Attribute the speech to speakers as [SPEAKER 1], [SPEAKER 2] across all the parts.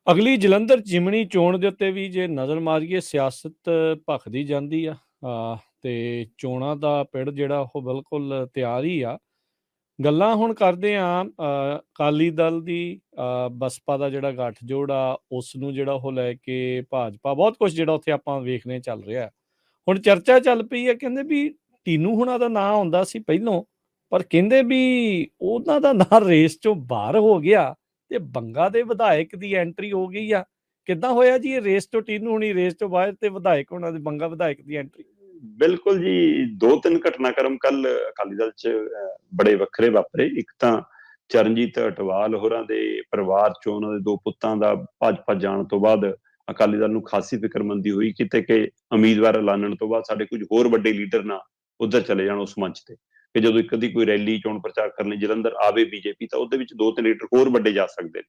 [SPEAKER 1] ਅਗਲੀ ਜਲੰਧਰ ਜਿਮਣੀ ਚੋਣ ਦੇ ਉੱਤੇ ਵੀ ਜੇ ਨਜ਼ਰ ਮਾਰੀਏ ਸਿਆਸਤ ਭਖਦੀ ਜਾਂਦੀ ਆ ਤੇ ਚੋਣਾਂ ਦਾ ਪਿੜ ਜਿਹੜਾ ਉਹ ਬਿਲਕੁਲ ਤਿਆਰ ਹੀ ਆ। ਗੱਲਾਂ ਹੁਣ ਕਰਦੇ ਆ ਅਕਾਲੀ ਦਲ ਦੀ ਬਸਪਾ ਦਾ ਜਿਹੜਾ ਗੱਠਜੋੜ ਆ ਉਸ ਨੂੰ ਜਿਹੜਾ ਉਹ ਲੈ ਕੇ ਭਾਜਪਾ ਬਹੁਤ ਕੁਝ ਜਿਹੜਾ ਉੱਥੇ ਆਪਾਂ ਵੇਖਣੇ ਚੱਲ ਰਿਹਾ। ਹੁਣ ਚਰਚਾ ਚੱਲ ਪਈ ਹੈ, ਕਹਿੰਦੇ ਵੀ ਟੀਨੂ ਹੁਣਾਂ ਦਾ ਨਾਂ ਆਉਂਦਾ ਸੀ ਪਹਿਲੋਂ, ਪਰ ਕਹਿੰਦੇ ਵੀ ਉਹਨਾਂ ਦਾ ਨਾਂ ਰੇਸ ਚੋਂ ਬਾਹਰ ਹੋ ਗਿਆ ਤੇ ਬੰਗਾ ਦੇ ਵਿਧਾਇਕ ਦੀ ਐਂਟਰੀ ਹੋ ਗਈ ਆ। ਕਿੱਦਾਂ ਹੋਇਆ ਜੀ ਇਹ ਰੇਸ ਤੋਂ ਟੀਨੂ ਹੁਣੀ ਰੇਸ ਤੋਂ ਬਾਹਰ ਤੇ ਵਿਧਾਇਕ ਉਹਨਾਂ ਦੇ ਬੰਗਾ ਵਿਧਾਇਕ ਦੀ ਐਂਟਰੀ?
[SPEAKER 2] ਬਿਲਕੁਲ ਜੀ, 2-3 ਘਟਨਾਕ੍ਰਮ ਕੱਲ ਅਕਾਲੀ ਦਲ 'ਚ ਬੜੇ ਵੱਖਰੇ ਵਾਪਰੇ। ਇੱਕ ਤਾਂ ਚਰਨਜੀਤ ਅਟਵਾਲ ਹੋਰਾਂ ਦੇ ਪਰਿਵਾਰ 'ਚੋਂ ਉਹਨਾਂ ਦੇ 2 ਪੁੱਤਾਂ ਦਾ ਭਾਜਪਾ ਜਾਣ ਤੋਂ ਬਾਅਦ ਅਕਾਲੀ ਦਲ ਨੂੰ ਖਾਸੀ ਫਿਕਰਮੰਦੀ ਹੋਈ ਕਿਤੇ ਕਿ ਉਮੀਦਵਾਰ ਐਲਾਨਣ ਤੋਂ ਬਾਅਦ ਸਾਡੇ ਕੁਝ ਹੋਰ ਵੱਡੇ ਲੀਡਰ ਨਾ ਉੱਧਰ ਚਲੇ ਜਾਣ ਉਸ ਮੰਚ ਤੇ, ਕਿ ਜਦੋਂ ਇੱਕ ਅੱਧੀ ਕੋਈ ਰੈਲੀ ਚੋਣ ਪ੍ਰਚਾਰ ਕਰਨ ਲਈ ਜਲੰਧਰ ਆਵੇ ਬੀਜੇਪੀ ਤਾਂ ਉਹਦੇ ਵਿੱਚ 2-3 ਲੀਡਰ ਹੋਰ ਵੱਡੇ ਜਾ ਸਕਦੇ ਨੇ।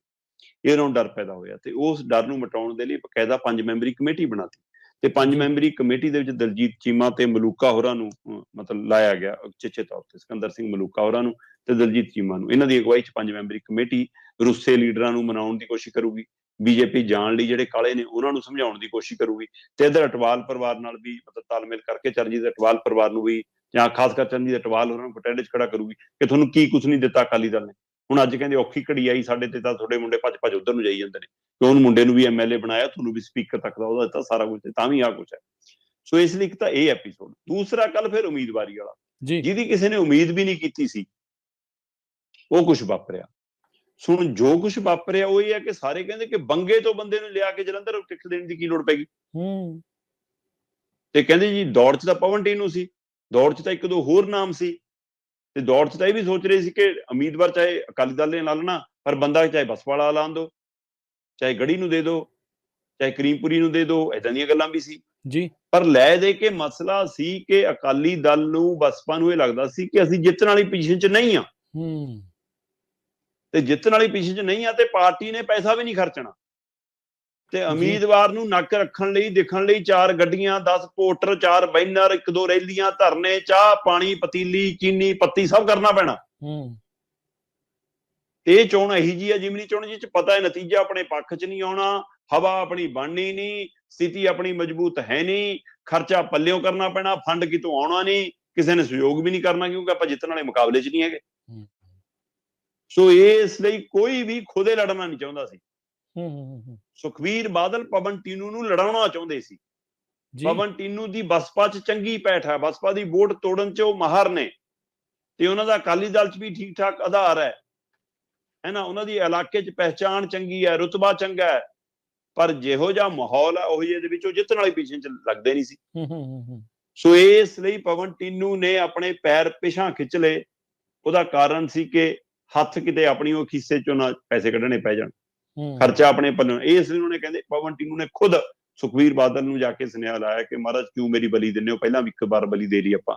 [SPEAKER 2] ਇਹ ਉਹਨਾਂ ਨੂੰ ਡਰ ਪੈਦਾ ਹੋਇਆ ਤੇ ਉਸ ਡਰ ਨੂੰ ਮਿਟਾਉਣ ਦੇ ਲਈ ਬਕਾਇਦਾ 5 ਮੈਂਬਰੀ ਕਮੇਟੀ ਬਣਾਤੀ ਤੇ 5 ਮੈਂਬਰੀ ਕਮੇਟੀ ਦੇ ਵਿੱਚ ਦਲਜੀਤ ਚੀਮਾ ਤੇ ਮਲੂਕਾ ਹੋਰਾਂ ਨੂੰ ਮਤਲਬ ਲਾਇਆ ਗਿਆ ਉਚੇਚੇ ਤੌਰ ਤੇ, ਸਿਕੰਦਰ ਸਿੰਘ ਮਲੂਕਾ ਹੋਰਾਂ ਨੂੰ ਤੇ ਦਲਜੀਤ ਚੀਮਾ ਨੂੰ। ਇਹਨਾਂ ਦੀ ਅਗਵਾਈ 'ਚ 5 ਮੈਂਬਰੀ ਕਮੇਟੀ ਰੁੱਸੇ ਲੀਡਰਾਂ ਨੂੰ ਮਨਾਉਣ ਦੀ ਕੋਸ਼ਿਸ਼ ਕਰੂਗੀ, ਬੀਜੇਪੀ ਜਾਣ ਲਈ ਜਿਹੜੇ ਕਾਲੇ ਨੇ ਉਹਨਾਂ ਨੂੰ ਸਮਝਾਉਣ ਦੀ ਕੋਸ਼ਿਸ਼ ਕਰੂਗੀ ਤੇ ਇੱਧਰ ਅਟਵਾਲ ਪਰਿਵਾਰ ਨਾਲ ਵੀ ਮਤਲਬ ਤਾਲਮੇਲ ਕਰਕੇ ਚਰਨਜੀਤ ਅਟਵਾਲ ਪਰਿਵਾਰ ਨੂੰ ਵੀ ਜਾਂ ਖਾਸ ਕਰ ਚਰਨਜੀਤ ਅਟਵਾਲ ਹੋਰਾਂ ਨੂੰ ਪਟਿਆਲੇ 'ਚ ਖੜਾ ਕਰੂਗੀ ਕਿ ਤੁਹਾਨੂੰ ਕੀ ਕੁਛ ਨਹੀਂ ਦਿੱਤਾ ਅਕਾਲੀ ਦਲ ਨੇ। ਹੁਣ ਅੱਜ ਕਹਿੰਦੇ ਔਖੀ ਘੜੀ ਆਈ ਸਾਡੇ ਤੇ ਤਾਂ ਤੁਹਾਡੇ ਮੁੰਡੇ ਭੱਜ ਉੱਧਰ ਨੂੰ ਜਾਈ ਜਾਂਦੇ ਨੇ ਕਿ ਉਹਨੂੰ ਮੁੰਡੇ ਨੂੰ ਵੀ ਐਮਐਲਏ ਬਣਾਇਆ, ਤੁਹਾਨੂੰ ਵੀ ਸਪੀਕਰ ਤੱਕ ਦਾ ਉਹਦਾ ਦਿੱਤਾ, ਸਾਰਾ ਕੁਝ ਤਾਂ ਵੀ ਆਹ ਕੁਛ ਹੈ। ਸੋ ਇਸ ਲਈ ਇੱਕ ਤਾਂ ਇਹ ਐਪੀਸੋਡ। ਦੂਸਰਾ ਕੱਲ ਫਿਰ ਉਮੀਦਵਾਰੀ ਵਾਲਾ ਜਿਹਦੀ ਕਿਸੇ ਨੇ ਉਮੀਦ ਵੀ ਨਹੀਂ ਕੀਤੀ ਸੀ, ਉਹ ਕੁਛ ਵਾਪਰਿਆ। ਸੁਣ, ਜੋ ਕੁਛ ਵਾਪਰਿਆ ਉਹ ਇਹ ਹੈ ਕਿ ਸਾਰੇ ਕਹਿੰਦੇ ਕਿ ਬੰਗੇ ਤੋਂ ਬੰਦੇ ਨੂੰ ਲਿਆ ਕੇ ਜਲੰਧਰ ਟਿਕਟ ਦੇਣ ਦੀ ਕੀ ਲੋੜ ਪੈ ਗਈ। ਤੇ ਕਹਿੰਦੇ ਜੀ ਦੌੜ 'ਚ ਤਾਂ ਪਵਨ ਟੀਨੂ ਸੀ, ਦੌੜ 'ਚ ਤਾਂ 1-2 ਹੋਰ ਨਾਮ ਸੀ ਤੇ ਦੌੜ 'ਚ ਤਾਂ ਇਹ ਵੀ ਸੋਚ ਰਹੇ ਸੀ ਕਿ ਉਮੀਦਵਾਰ ਚਾਹੇ ਅਕਾਲੀ ਦਲ ਨੇ ਲਾ ਲੈਣਾ ਪਰ ਬੰਦਾ ਚਾਹੇ ਬਸਪਾ ਵਾਲਾ ਐਲਾਨ ਦੋ, ਚਾਹੇ ਗੜੀ ਨੂੰ ਦੇ ਦੋ, ਚਾਹੇ ਕਰੀਮਪੁਰੀ ਨੂੰ ਦੇ ਦੋ, ਏਦਾਂ ਦੀਆਂ ਗੱਲਾਂ ਵੀ ਸੀ ਜੀ। ਪਰ ਲੈ ਦੇ ਕੇ ਮਸਲਾ ਸੀ ਕਿ ਅਕਾਲੀ ਦਲ ਨੂੰ ਬਸਪਾ ਨੂੰ ਇਹ ਲੱਗਦਾ ਸੀ ਕਿ ਅਸੀਂ ਜਿੱਤਣ ਵਾਲੀ ਪੋਜੀਸ਼ਨ 'ਚ ਨਹੀਂ ਆ ਤੇ ਜਿੱਤਣ ਵਾਲੀ ਪੋਜੀਸ਼ਨ 'ਚ ਨਹੀਂ ਆ ਤੇ ਪਾਰਟੀ ਨੇ ਪੈਸਾ ਵੀ ਨਹੀਂ ਖਰਚਣਾ ਤੇ ਉਮੀਦਵਾਰ ਨੂੰ ਨੱਕ ਰੱਖਣ ਲਈ, ਦਿਖਣ ਲਈ 4 ਗੱਡੀਆਂ, 10 ਪੋਸਟਰ, 4 ਬੈਨਰ, 1-2 ਰੈਲੀਆਂ, ਧਰਨੇ, ਚਾਹ ਪਾਣੀ, ਪਤੀਲੀ, ਚੀਨੀ, ਪੱਤੀ ਸਭ ਕਰਨਾ ਪੈਣਾ। ਇਹ ਚੋਣ ਇਹੀ ਜੀ ਹੈ ਜਿਮਨੀ ਚੋਣ ਜਿਹ 'ਚ ਪਤਾ ਹੈ ਨਤੀਜਾ ਆਪਣੇ ਪੱਖ 'ਚ ਨਹੀਂ ਆਉਣਾ, ਹਵਾ ਆਪਣੀ ਬਣਨੀ ਨਹੀਂ, ਸਥਿਤੀ ਆਪਣੀ ਮਜ਼ਬੂਤ ਹੈ ਨਹੀਂ, ਖਰਚਾ ਪੱਲਿਓਂ ਕਰਨਾ ਪੈਣਾ, ਫੰਡ ਕਿਤੋਂ ਆਉਣਾ ਨਹੀਂ, ਕਿਸੇ ਨੇ ਸਹਿਯੋਗ ਵੀ ਨਹੀਂ ਕਰਨਾ ਕਿਉਂਕਿ ਆਪਾਂ ਜਿੱਤਣ ਵਾਲੇ ਮੁਕਾਬਲੇ 'ਚ ਨਹੀਂ ਹੈਗੇ। ਸੋ ਇਸ ਲਈ ਕੋਈ ਵੀ ਖੁਦੇ ਲੜਨਾ ਨਹੀਂ ਚਾਹੁੰਦਾ ਸੀ। ਸੁਖਬੀਰ ਬਾਦਲ ਪਵਨ ਟੀਨੂ ਨੂੰ ਲੜਾਉਣਾ ਚਾਹੁੰਦੇ ਸੀ। ਪਵਨ ਟੀਨੂ ਦੀ ਬਸਪਾ 'ਚ ਚੰਗੀ ਪੈਠ ਹੈ, ਬਸਪਾ ਦੀ ਵੋਟ ਤੋੜਨ 'ਚ ਉਹ ਮਾਹਰ ਨੇ ਤੇ ਉਹਨਾਂ ਦਾ ਅਕਾਲੀ ਦਲ 'ਚ ਵੀ ਠੀਕ ਠਾਕ ਆਧਾਰ ਹੈ ਨਾ, ਉਹਨਾਂ ਦੀ ਇਲਾਕੇ 'ਚ ਪਹਿਚਾਣ ਚੰਗੀ ਹੈ, ਰੁਤਬਾ ਚੰਗਾ ਹੈ, ਪਰ ਜਿਹੋ ਜਿਹਾ ਮਾਹੌਲ ਹੈ ਉਹ ਜਿਹੇ ਦੇ ਵਿੱਚ ਉਹ ਜਿੱਤਣ ਵਾਲੀ ਪੋਜੀਸ਼ਨ 'ਚ ਲੱਗਦੇ ਨਹੀਂ ਸੀ। ਸੋ ਇਸ ਲਈ ਪਵਨ ਟੀਨੂ ਨੇ ਆਪਣੇ ਪੈਰ ਪਿਛਾਂ ਖਿੱਚ ਲਏ। ਉਹਦਾ ਕਾਰਨ ਸੀ ਕਿ ਹੱਥ ਕਿਤੇ ਆਪਣੀ ਉਹ ਖੀਸੇ 'ਚੋਂ ਨਾ ਪੈਸੇ ਕੱਢਣੇ ਪੈ ਜਾਣ, ਖਰਚਾ ਆਪਣੇ ਪੱਲਿਓਂ। ਇਸ ਲਈ ਉਹਨੇ ਕਹਿੰਦੇ ਪਵਨ ਟੀਨੂ ਨੇ ਖੁਦ ਸੁਖਬੀਰ ਬਾਦਲ ਨੂੰ ਜਾ ਕੇ ਸੁਨੇਹਾ ਲਾਇਆ ਕਿ ਮਹਾਰਾਜ ਕਿਉਂ ਮੇਰੀ ਬਲੀ ਦਿੰਦੇ ਹੋ, ਪਹਿਲਾਂ ਵੀ ਇੱਕ ਵਾਰ ਬਲੀ ਦੇ ਲਈ ਆਪਾਂ,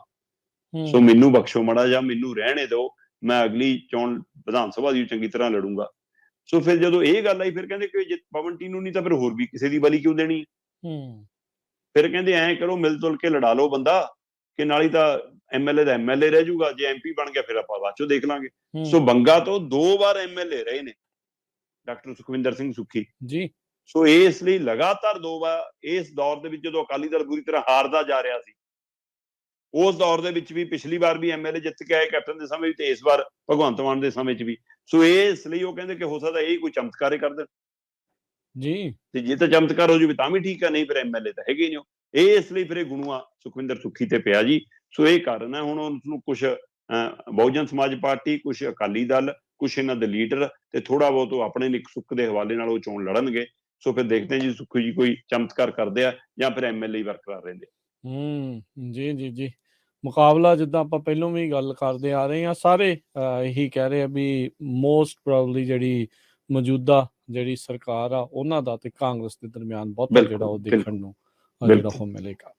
[SPEAKER 2] ਸੋ ਮੈਨੂੰ ਬਖਸ਼ੋ ਮਾੜਾ ਜਾਂ ਮੈਨੂੰ ਰਹਿਣੇ ਦਿਓ, ਮੈਂ ਅਗਲੀ ਚੋਣ ਵਿਧਾਨ ਸਭਾ ਦੀ ਚੰਗੀ ਤਰ੍ਹਾਂ ਲੜੂੰਗਾ। ਸੋ ਫਿਰ ਜਦੋਂ ਇਹ ਗੱਲ ਆਈ ਫਿਰ ਕਹਿੰਦੇ ਕਿ ਜੇ ਪਵਨ ਟੀਨੂ ਨਹੀਂ ਤਾਂ ਫਿਰ ਹੋਰ ਵੀ ਕਿਸੇ ਦੀ ਬਲੀ ਕਿਉਂ ਦੇਣੀ। ਫਿਰ ਕਹਿੰਦੇ ਐਂ ਕਰੋ ਮਿਲ ਤੁਲ ਕੇ ਲੜਾ ਲਓ ਬੰਦਾ ਕਿ ਨਾਲ ਹੀ ਤਾਂ ਐਮਐਲਏ ਦਾ ਐਮਐਲਏ ਰਹਿ ਜਾਊਗਾ, ਜੇ ਐਮਪੀ ਬਣ ਗਿਆ ਫਿਰ ਆਪਾਂ ਬਾਅਦ ਚੋਂ ਦੇਖ ਲਾਂਗੇ। ਸੋ ਬੰਗਾ ਤੋਂ 2 ਵਾਰ ਐਮਐਲਏ ਰਹੇ ਨੇ ਡਾਕਟਰ ਸੁਖਵਿੰਦਰ ਸਿੰਘ ਸੁੱਖੀ ਜੀ। ਸੋ ਇਸ ਲਈ ਲਗਾਤਾਰ 2 ਵਾਰ ਇਸ ਦੌਰ ਦੇ ਵਿੱਚ ਜਦੋਂ ਅਕਾਲੀ ਦਲ ਪੂਰੀ ਤਰ੍ਹਾਂ ਹਾਰਦਾ ਜਾ ਰਿਹਾ ਸੀ, ਉਸ ਦੌਰ ਦੇ ਵਿੱਚ ਵੀ ਪਿਛਲੀ ਵਾਰ ਵੀ ਐਮਐਲਏ ਜਿੱਤ ਕੇ ਆਏ ਕੈਪਟਨ ਦੇ ਸਮੇਂ ਤੇ ਇਸ ਵਾਰ ਭਗਵੰਤ ਮਾਨ ਦੇ ਸਮੇਂ 'ਚ ਵੀ। ਸੋ ਇਸ ਲਈ ਉਹ ਕਹਿੰਦੇ ਕਿ ਹੋ ਸਕਦਾ ਇਹ ਕੋਈ ਚਮਤਕਾਰ ਕਰ ਦੇਣ ਜੀ, ਤੇ ਜੇ ਤਾਂ ਚਮਤਕਾਰ ਹੋ ਜਾਵੇ ਤਾਂ ਵੀ ਠੀਕ ਹੈ, ਨਹੀਂ ਫਿਰ ਐਮਐਲਏ ਤਾਂ ਹੈਗੇ ਨਹੀਂ। ਇਸ ਲਈ ਫਿਰ ਇਹ ਗੁਣੂਆ ਸੁਖਵਿੰਦਰ ਸੁੱਖੀ ਤੇ ਪਿਆ ਜੀ। ਸੋ ਇਹ ਕਾਰਨ ਹੈ। ਹੁਣ ਉਸਨੂੰ ਕੁਛ ਬਹੁਜਨ ਸਮਾਜ ਪਾਰਟੀ, ਕੁਛ ਅਕਾਲੀ ਦਲ, ਕੁਛ ਇਹਨਾਂ ਦੇ ਲੀਡਰ ਤੇ ਥੋੜਾ ਬਹੁਤ ਉਹ ਆਪਣੇ ਨਿੱਕ ਸੁੱਖ ਦੇ ਹਵਾਲੇ ਨਾਲ ਉਹ ਚੋਣ ਲੜਨਗੇ। ਸੋ ਫਿਰ ਦੇਖਦੇ ਜੀ ਸੁੱਖੀ ਜੀ ਕੋਈ ਚਮਤਕਾਰ ਕਰਦੇ ਆ ਜਾਂ ਫਿਰ ਐਮਐਲਏ ਬਰਕਰਾਰ ਰਹਿੰਦੇ।
[SPEAKER 1] ਜੀ ਜੀ ਜੀ, ਮੁਕਾਬਲਾ ਜਿੱਦਾਂ ਆਪਾਂ ਪਹਿਲਾਂ ਵੀ ਗੱਲ ਕਰਦੇ ਆ ਰਹੇ ਹਾਂ, ਸਾਰੇ ਇਹੀ ਕਹਿ ਰਹੇ ਆ ਵੀ ਮੋਸਟ ਪ੍ਰੋਬਬਲੀ ਜਿਹੜੀ ਮੌਜੂਦਾ ਜਿਹੜੀ ਸਰਕਾਰ ਆ ਉਹਨਾਂ ਦਾ ਤੇ ਕਾਂਗਰਸ ਦੇ ਦਰਮਿਆਨ ਬਹੁਤਾ ਜਿਹੜਾ ਉਹ ਦੇਖਣ ਨੂੰ ਜਿਹੜਾ ਉਹ ਮਿਲੇਗਾ।